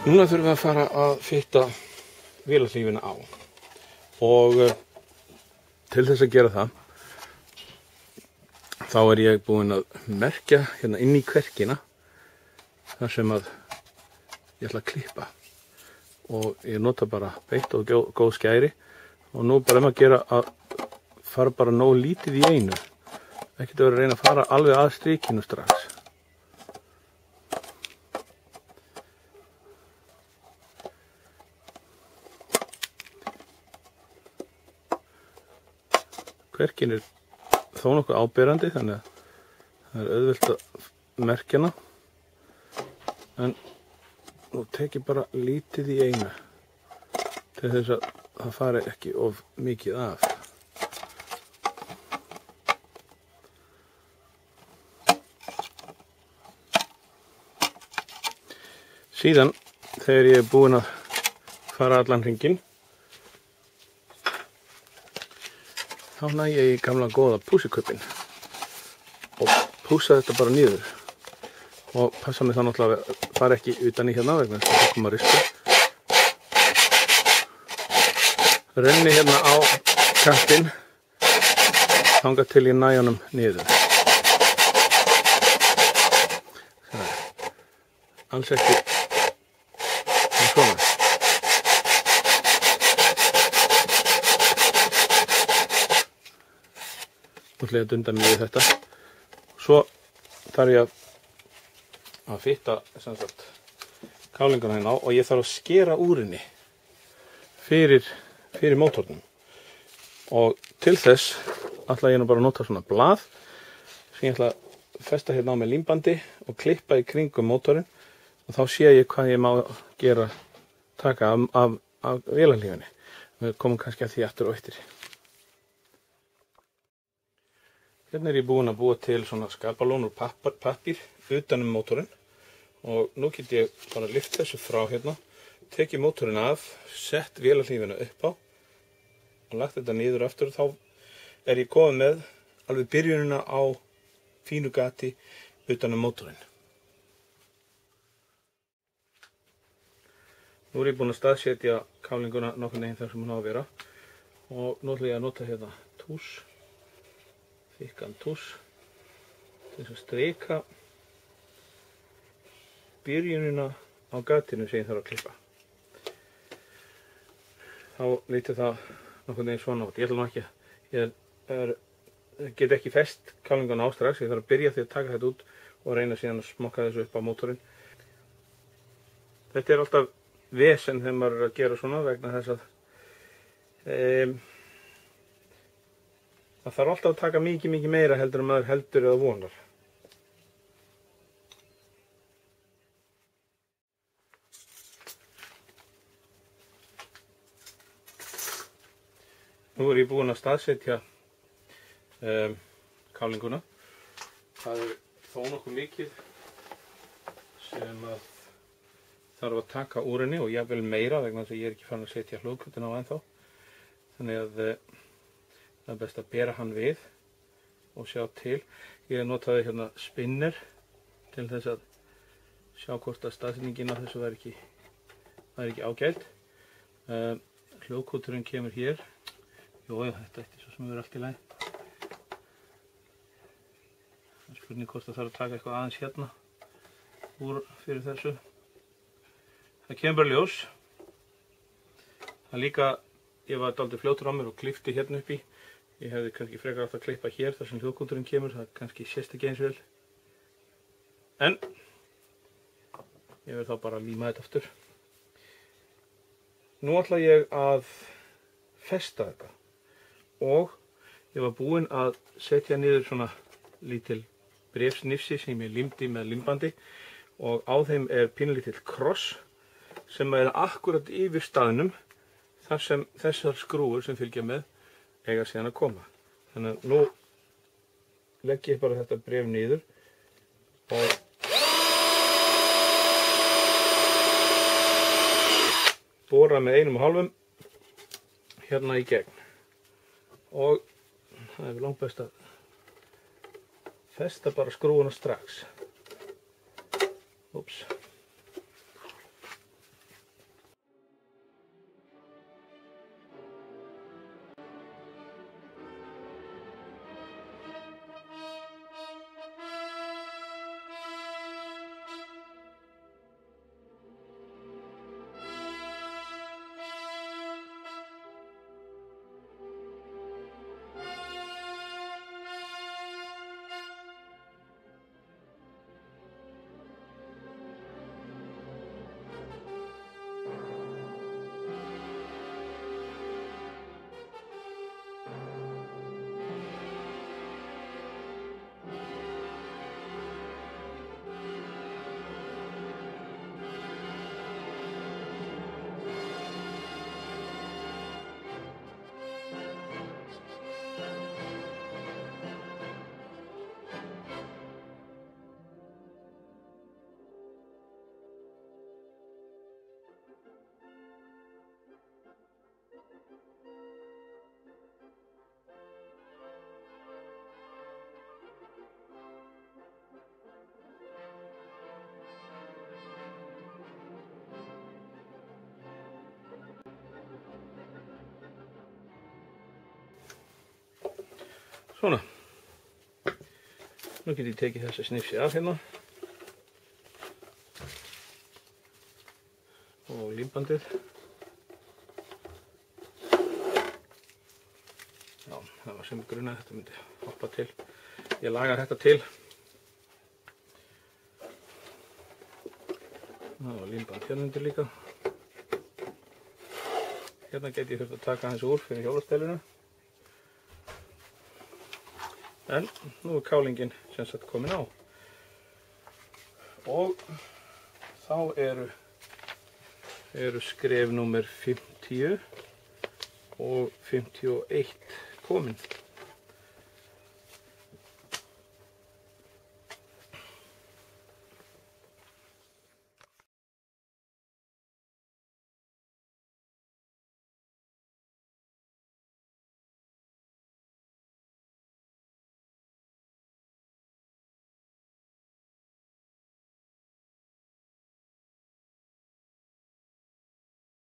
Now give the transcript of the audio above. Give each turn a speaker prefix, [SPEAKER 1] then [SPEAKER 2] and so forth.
[SPEAKER 1] Núna þurfum við að fara að fitta vélarhlífina á og til þess að gera það þá er ég búinn að merkja hérna inn í kverkina þar sem að ég ætla að klippa og ég nota bara beitt og góð skæri og nú bara að gera að fara bara nóg lítið í einu, ekkert að vera að reyna að fara alveg að strikinu strax. Kverkin er þó nokkuð áberandi þannig að það er auðvelt að merkja hana, en nú tek ég bara lítið í einu til þess að það fari ekki of mikið af. Síðan þegar ég er búinn að fara allan hringinn þá næ ég í gamla góða púsikuppinn og púsa þetta bara niður og passa mig það náttúrulega að fara ekki utan í hérna vegna þess að það koma rispu. Renni hérna á kantinn þangað til ég næ honum niður. Alls ekki svona. Nú ætla ég að dunda mig við þetta. Svo þarf ég að fitta kálinguna hérna á og ég þarf að skera úr henni fyrir mótornum. Og til þess ætla ég nú bara að nota svona blað sem ég ætla að festa hérna á með límbandi og klippa í kringum mótorinn og þá sé ég hvað ég má gera, taka af vélarhlífinni. Við komum kannski að því aftur og eftir. Hérna er ég búinn að búa til svona skapalón úr pappír utan mótorinn og nú get ég bara lyft þessu frá hérna, tekið mótorinn af, sett vélarhlífina upp á og lagt þetta niður aftur og þá er ég kominn með alveg byrjunina á fínu gati utan mótorinn. Nú er ég búinn að staðsetja kálinguna nokkurn veginn þar sem hún á að vera og nú ætla ég að nota hérna tús, þykkan tús, til þess að strika byrjunina á gatinu sem ég þarf að klippa. Þá lítur það nokkurn veginn svona út. Ég ætla nú ekki, ég get ekki fest kálinguna á strax, ég þarf að byrja því að taka þetta út og reyna síðan að smokka þessu upp á mótorinn. Þetta er alltaf vesen þegar maður er að gera svona vegna þess að það þarf alltaf að taka mikið meira heldur en maður heldur eða vonar. Nú er ég búinn að staðsetja kálinguna. Það er þó nokkuð mikið sem að þarf að taka úr henni og jafnvel meira vegna þess að ég er ekki farin að setja hljóðkutin á ennþá. Þannig að það er best að bera hann við og sjá til. Ég notaði hérna spinner til þess að sjá hvort að staðsetningin á þessu væri ekki ágæld. Hljóðkuturinn kemur hér. Jú, þetta ætti svo sem verður allt í lagi. Það er spurning hvort það þarf að taka eitthvað aðeins hérna úr fyrir þessu. Það kemur bara ljós. Það líka, ég var dálítið fljótur á mér og klippti hérna upp í. Ég hefði kannski frekar átt að klippa hér þar sem hljóðkúturinn kemur, það kannski sést ekki eins vel. En ég verð þá bara að líma þetta aftur. Nú ætla ég að festa þetta og ég var búinn að setja niður svona lítil bréfsnifsi sem ég límdi með límbandi og á þeim er pínulítill kross sem er akkurat yfir staðnum þar sem þessar skrúfur sem fylgja með eiga síðan að koma. Þannig að nú legg ég bara þetta bréf niður og bora með 1,5 hérna í gegn. Og það er langt best að festa bara skrúfuna strax. Úps. Svona. Nú get ég tekið þessi snifsi af hérna. Og límbandið. Já, það var sem grunaði, þetta myndi hoppa til. Ég laga þetta til. Það var límband hérna undir líka. Hérna get ég þurft að taka hans úr fyrir hjólastelinu. En nú er kálingin sem sagt komin á. Og þá eru skref númer 50 og 51 komin.